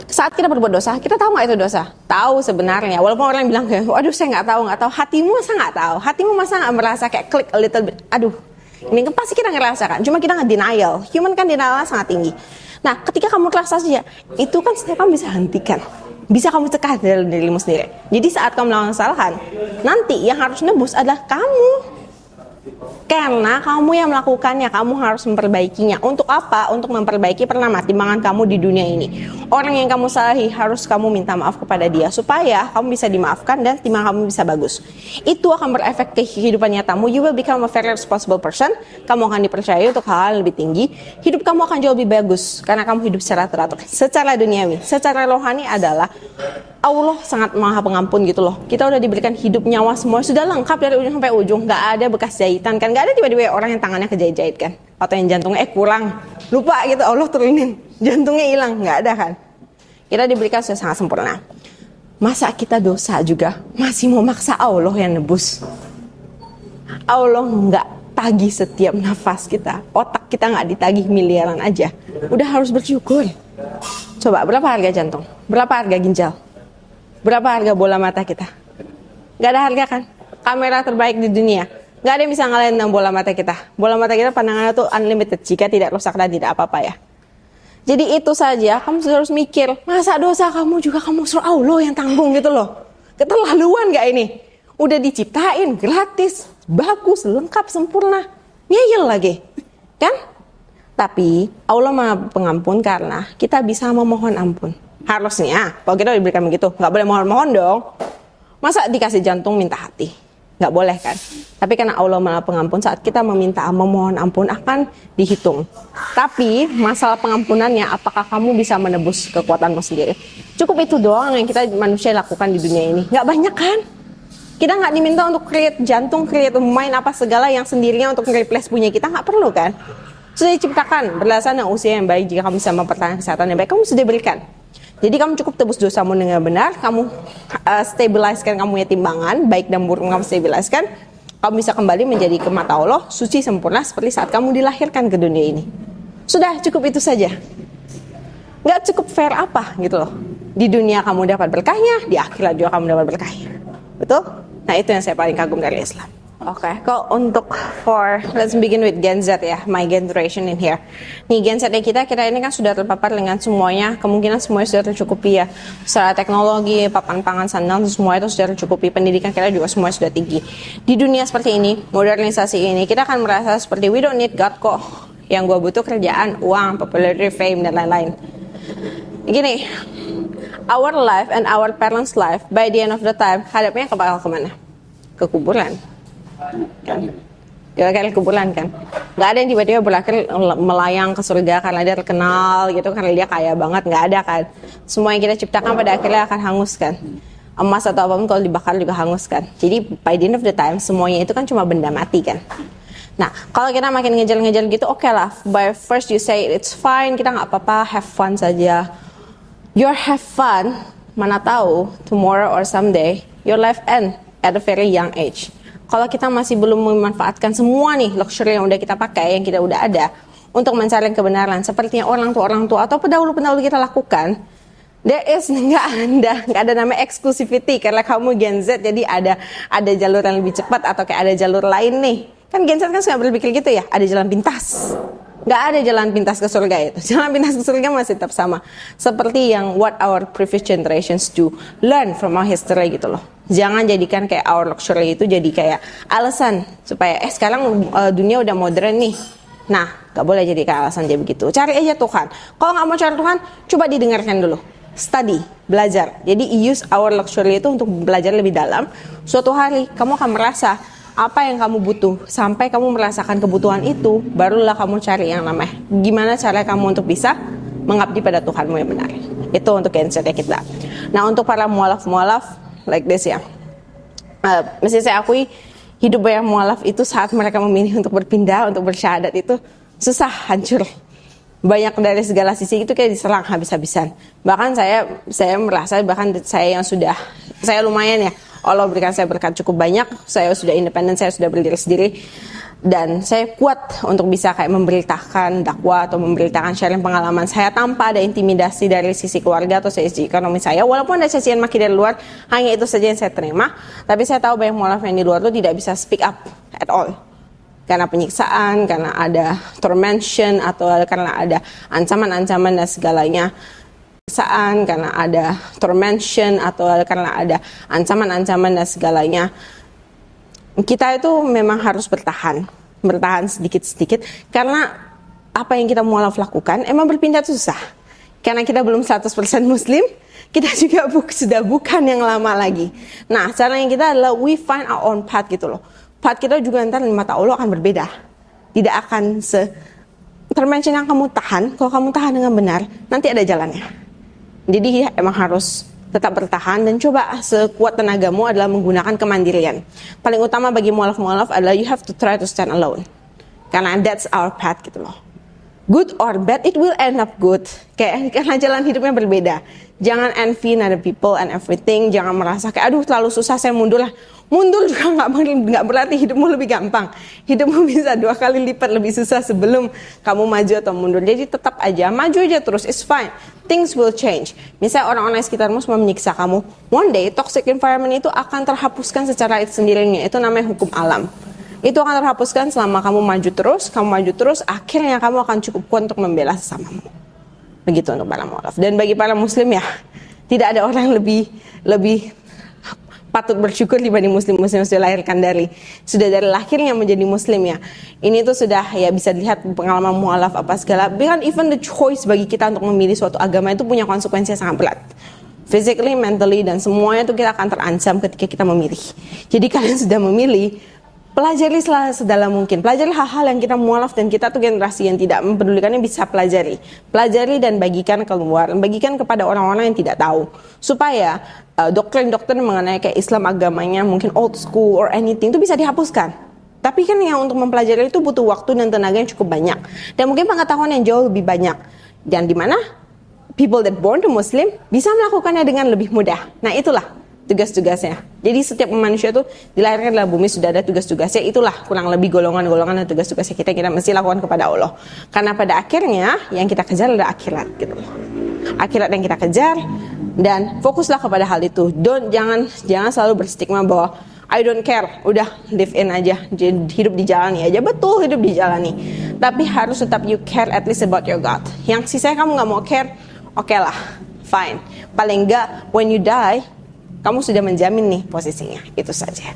Saat kita berbuat dosa, kita tahu nggak itu dosa? Tahu sebenarnya. Walaupun orang bilang kayak, waduh saya nggak tahu. Hatimu masa nggak tahu? Hatimu masa nggak merasa kayak klik a little bit? Aduh, ini kan pasti kita ngerasakan. Cuma kita nggak denial. Human kan denialnya sangat tinggi. Nah, ketika kamu rasa saja, itu kan kamu bisa hentikan. Bisa kamu cegah dari dirimu sendiri. Jadi saat kamu melakukan kesalahan, nanti yang harus nebus adalah kamu. Karena kamu yang melakukannya, kamu harus memperbaikinya. Untuk apa? Untuk memperbaiki pertimbangan kamu di dunia ini. Orang yang kamu salahi harus kamu minta maaf kepada dia supaya kamu bisa dimaafkan dan timbangan kamu bisa bagus. Itu akan berefek ke kehidupan nyatamu. You will become a very responsible person. Kamu akan dipercaya untuk hal-hal yang lebih tinggi. Hidup kamu akan jauh lebih bagus karena kamu hidup secara teratur. Secara duniawi, secara rohani adalah Allah sangat maha pengampun gitu loh. Kita udah diberikan hidup, nyawa, semua sudah lengkap dari ujung sampai ujung. Gak ada bekas jahitan kan. Gak ada tiba-tiba orang yang tangannya kejahit-jahit kan. Atau yang jantungnya kurang. Lupa gitu, Allah turunin. Jantungnya hilang. Gak ada kan. Kita diberikan sudah sangat sempurna. Masa kita dosa juga masih mau maksa Allah yang nebus? Allah gak tagih setiap nafas kita. Otak kita gak ditagih miliaran aja. Udah harus bersyukur. Coba berapa harga jantung? Berapa harga ginjal? Berapa harga bola mata kita? Gak ada harga kan? Kamera terbaik di dunia, gak ada yang bisa ngalahin dengan bola mata kita. Bola mata kita pandangannya tuh unlimited jika tidak rusak dan tidak apa-apa ya. Jadi itu saja, kamu harus mikir, masa dosa kamu juga kamu suruh Allah yang tanggung gitu loh. Keterlaluan gak ini? Udah diciptain, gratis, bagus, lengkap, sempurna. Ngeyel lagi, kan? Tapi Allah maha pengampun karena kita bisa memohon ampun. Harusnya, kalau kita diberikan begitu, nggak boleh mohon-mohon dong. Masa dikasih jantung minta hati? Nggak boleh kan? Tapi karena Allah maha pengampun, saat kita memohon ampun akan dihitung. Tapi masalah pengampunannya, apakah kamu bisa menebus kekuatanmu sendiri? Cukup itu doang yang kita manusia lakukan di dunia ini. Nggak banyak kan? Kita nggak diminta untuk create jantung, create mind apa segala yang sendirinya untuk nge-replace punya kita, nggak perlu kan? Sudah diciptakan berdasarkan usia yang baik. Jika kamu bisa mempertahankan kesehatan yang baik, kamu sudah diberikan. Jadi kamu cukup tebus dosamu dengan benar, kamu stabiliskan kamu ya timbangan, baik dan buruk kamu stabiliskan, kamu bisa kembali menjadi ke mata Allah, suci sempurna seperti saat kamu dilahirkan ke dunia ini. Sudah cukup itu saja. Nggak cukup fair apa gitu loh. Di dunia kamu dapat berkahnya, di akhirat juga kamu dapat berkahnya. Betul? Nah itu yang saya paling kagum dari Islam. Oke, kok untuk let's begin with Gen Z ya, my generation in here. Nih Gen Z kita ini kan sudah terpapar dengan semuanya, kemungkinan semuanya sudah tercukupi ya. Secara teknologi, papan pangan, sandang, semua itu sudah tercukupi. Pendidikan kita juga semua sudah tinggi. Di dunia seperti ini, modernisasi ini, kita akan merasa seperti we don't need God kok. Yang gue butuh kerjaan, uang, popularity, fame, dan lain-lain. Gini, our life and our parents' life, by the end of the time, hadapnya bakal kemana? Ke kuburan. Kan? Kayak kuburan kan, nggak ada yang tiba-tiba berakhir melayang ke surga karena dia terkenal gitu, karena dia kaya banget, nggak ada kan. Semua yang kita ciptakan pada akhirnya akan hangus kan. Emas atau apapun kalau dibakar juga hangus kan. Jadi by the end of the time semuanya itu kan cuma benda mati kan. Nah kalau kita makin ngejar-ngejar gitu, oke lah, by first you say it's fine, kita nggak apa-apa, have fun saja. Your have fun, mana tahu tomorrow or someday your life end at a very young age. Kalau kita masih belum memanfaatkan semua nih luxury yang udah kita pakai, yang kita udah ada untuk mencari kebenaran, sepertinya orang tua atau pendahulu-pendahulu kita lakukan, there is nggak ada namanya exclusivity karena kamu Gen Z, jadi ada jalur yang lebih cepat atau kayak ada jalur lain nih. Kan Gen Z kan suka berpikir gitu ya, ada jalan pintas. Nggak ada jalan pintas ke surga itu. Jalan pintas ke surga masih tetap sama. Seperti yang what our previous generations do. Learn from our history gitu loh. Jangan jadikan kayak our luxury itu jadi kayak alasan supaya sekarang dunia udah modern nih. Nah, nggak boleh jadi kayak alasan dia begitu. Cari aja Tuhan. Kalau nggak mau cari Tuhan, coba didengarkan dulu. Study, belajar. Jadi use our luxury itu untuk belajar lebih dalam. Suatu hari kamu akan merasa apa yang kamu butuh, sampai kamu merasakan kebutuhan itu, barulah kamu cari yang namanya gimana cara kamu untuk bisa mengabdi pada Tuhanmu yang benar. Itu untuk Gen Z kita. Nah untuk para mualaf like this ya, mesti saya akui hidup banyak mualaf itu saat mereka memilih untuk berpindah, untuk bersyahadat itu susah, hancur. Banyak dari segala sisi itu kayak diserang habis-habisan. Bahkan saya merasa, bahkan saya yang sudah, saya lumayan ya, Allah berikan saya berkat cukup banyak, saya sudah independen, saya sudah berdiri sendiri. Dan saya kuat untuk bisa kayak memberitakan dakwah atau memberitakan sharing pengalaman saya tanpa ada intimidasi dari sisi keluarga atau sisi ekonomi saya. Walaupun ada cacian maki dari luar, hanya itu saja yang saya terima. Tapi saya tahu banyak mualaf yang di luar itu tidak bisa speak up at all. Karena penyiksaan, karena ada tormention, atau karena ada ancaman-ancaman dan segalanya. Karena ada tormention, atau karena ada ancaman-ancaman dan segalanya. Kita itu memang harus bertahan sedikit-sedikit, karena apa yang kita mualaf lakukan emang berpindah susah. Karena kita belum 100% muslim, kita juga sudah bukan yang lama lagi. Nah, cara yang kita adalah we find our own path gitu loh. Path kita juga nanti di mata Allah akan berbeda. Tidak akan termention yang kamu tahan. Kalau kamu tahan dengan benar, nanti ada jalannya. Jadi emang harus tetap bertahan dan coba sekuat tenagamu adalah menggunakan kemandirian. Paling utama bagi mualaf-mualaf adalah you have to try to stand alone. Karena that's our path gitu loh. Good or bad, it will end up good. Karena jalan hidupnya berbeda. Jangan envy other people and everything. Jangan merasa kayak aduh terlalu susah saya mundur lah. Mundur juga nggak berarti hidupmu lebih gampang. Hidupmu bisa 2 kali lipat lebih susah sebelum kamu maju atau mundur. Jadi tetap aja, maju aja terus, it's fine. Things will change. Misalnya orang-orang sekitarmu semua menyiksa kamu, one day toxic environment itu akan terhapuskan secara sendirinya. Itu namanya hukum alam. Itu akan terhapuskan selama kamu maju terus, akhirnya kamu akan cukup kuat untuk membela sesamamu. Begitu untuk para mualaf. Dan bagi para muslim ya, tidak ada orang yang lebih patut bersyukur dibanding muslim-muslim yang sudah dilahirkan dari lahirnya menjadi muslim ya. Ini tuh sudah ya bisa dilihat pengalaman mualaf apa segala. Bahkan even the choice bagi kita untuk memilih suatu agama itu punya konsekuensi yang sangat berat. Physically, mentally, dan semuanya itu kita akan terancam ketika kita memilih. Jadi kalian sudah memilih, pelajari sedalam mungkin. Pelajari hal-hal yang kita mualaf dan kita tuh generasi yang tidak mempedulikannya bisa pelajari. Pelajari dan bagikan keluar. Bagikan kepada orang-orang yang tidak tahu. Supaya doktrin-doktrin mengenai kayak Islam agamanya mungkin old school or anything itu bisa dihapuskan. Tapi kan yang untuk mempelajari itu butuh waktu dan tenaga yang cukup banyak. Dan mungkin pengetahuan yang jauh lebih banyak. Dan di mana people that born to Muslim bisa melakukannya dengan lebih mudah. Nah itulah tugas-tugasnya. Jadi setiap manusia itu dilahirkan dalam bumi sudah ada tugas-tugasnya. Itulah kurang lebih golongan-golongan dan tugas-tugasnya kita mesti lakukan kepada Allah. Karena pada akhirnya yang kita kejar adalah akhirat gitu loh. Akhirat yang kita kejar dan fokuslah kepada hal itu. Jangan selalu berstigma bahwa I don't care, udah live in aja, hidup dijalani aja. Betul, hidup dijalani. Tapi harus tetap you care at least about your God. Yang sisanya kamu nggak mau care, oke lah, fine. Paling nggak when you die kamu sudah menjamin nih posisinya, itu saja.